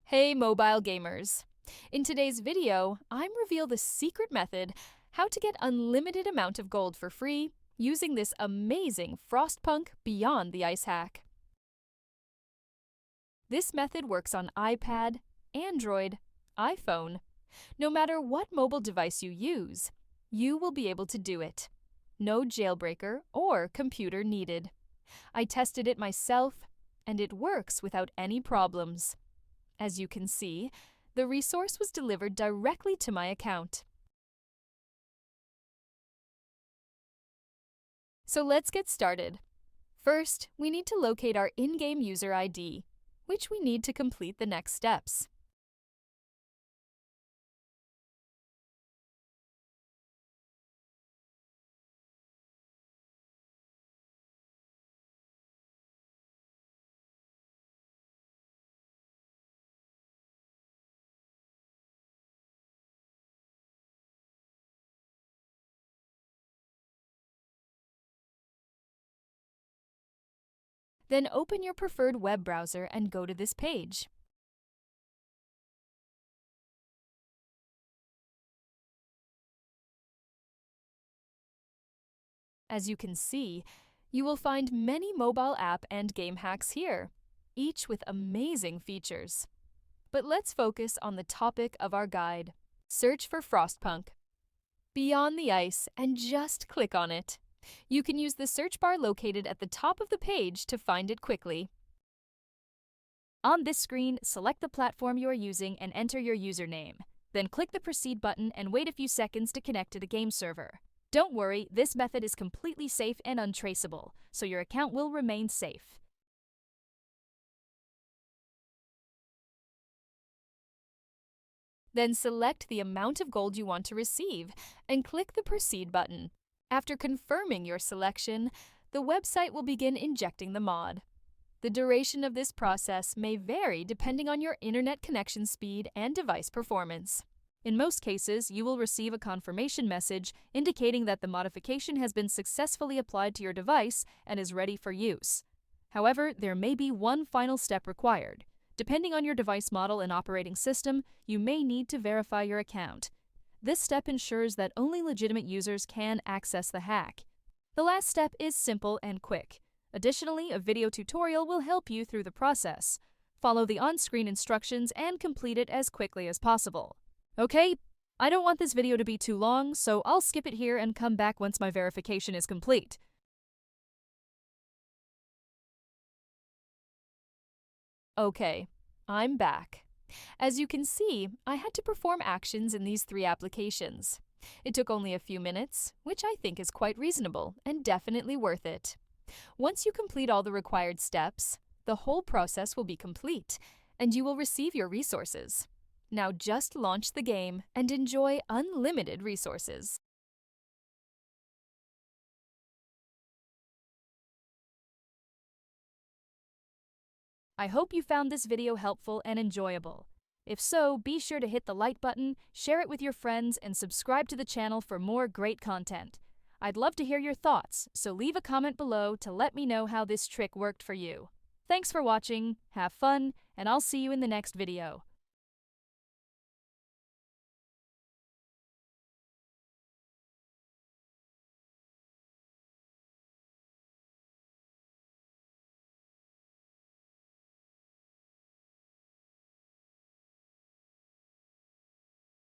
Hey mobile gamers! In today's video, I'm reveal the secret method how to get unlimited amount of gold for free using this amazing Frostpunk Beyond the Ice hack. This method works on iPad, Android, iPhone. No matter what mobile device you use, you will be able to do it. No jailbreaker or computer needed. I tested it myself, and it works without any problems. As you can see, the resource was delivered directly to my account. So let's get started. First, we need to locate our in-game user ID, which we need to complete the next steps. Then open your preferred web browser and go to this page. As you can see, you will find many mobile app and game hacks here, each with amazing features. But let's focus on the topic of our guide. Search for Frostpunk Beyond the Ice and just click on it. You can use the search bar located at the top of the page to find it quickly. On this screen, select the platform you are using and enter your username. Then click the Proceed button and wait a few seconds to connect to the game server. Don't worry, this method is completely safe and untraceable, so your account will remain safe. Then select the amount of gold you want to receive and click the Proceed button. After confirming your selection, the website will begin injecting the mod. The duration of this process may vary depending on your internet connection speed and device performance. In most cases, you will receive a confirmation message indicating that the modification has been successfully applied to your device and is ready for use. However, there may be one final step required. Depending on your device model and operating system, you may need to verify your account. This step ensures that only legitimate users can access the hack. The last step is simple and quick. Additionally, a video tutorial will help you through the process. Follow the on-screen instructions and complete it as quickly as possible. Okay, I don't want this video to be too long, so I'll skip it here and come back once my verification is complete. Okay, I'm back. As you can see, I had to perform actions in these 3 applications. It took only a few minutes, which I think is quite reasonable and definitely worth it. Once you complete all the required steps, the whole process will be complete, and you will receive your resources. Now just launch the game and enjoy unlimited resources. I hope you found this video helpful and enjoyable. If so, be sure to hit the like button, share it with your friends, and subscribe to the channel for more great content. I'd love to hear your thoughts, so leave a comment below to let me know how this trick worked for you. Thanks for watching, have fun, and I'll see you in the next video.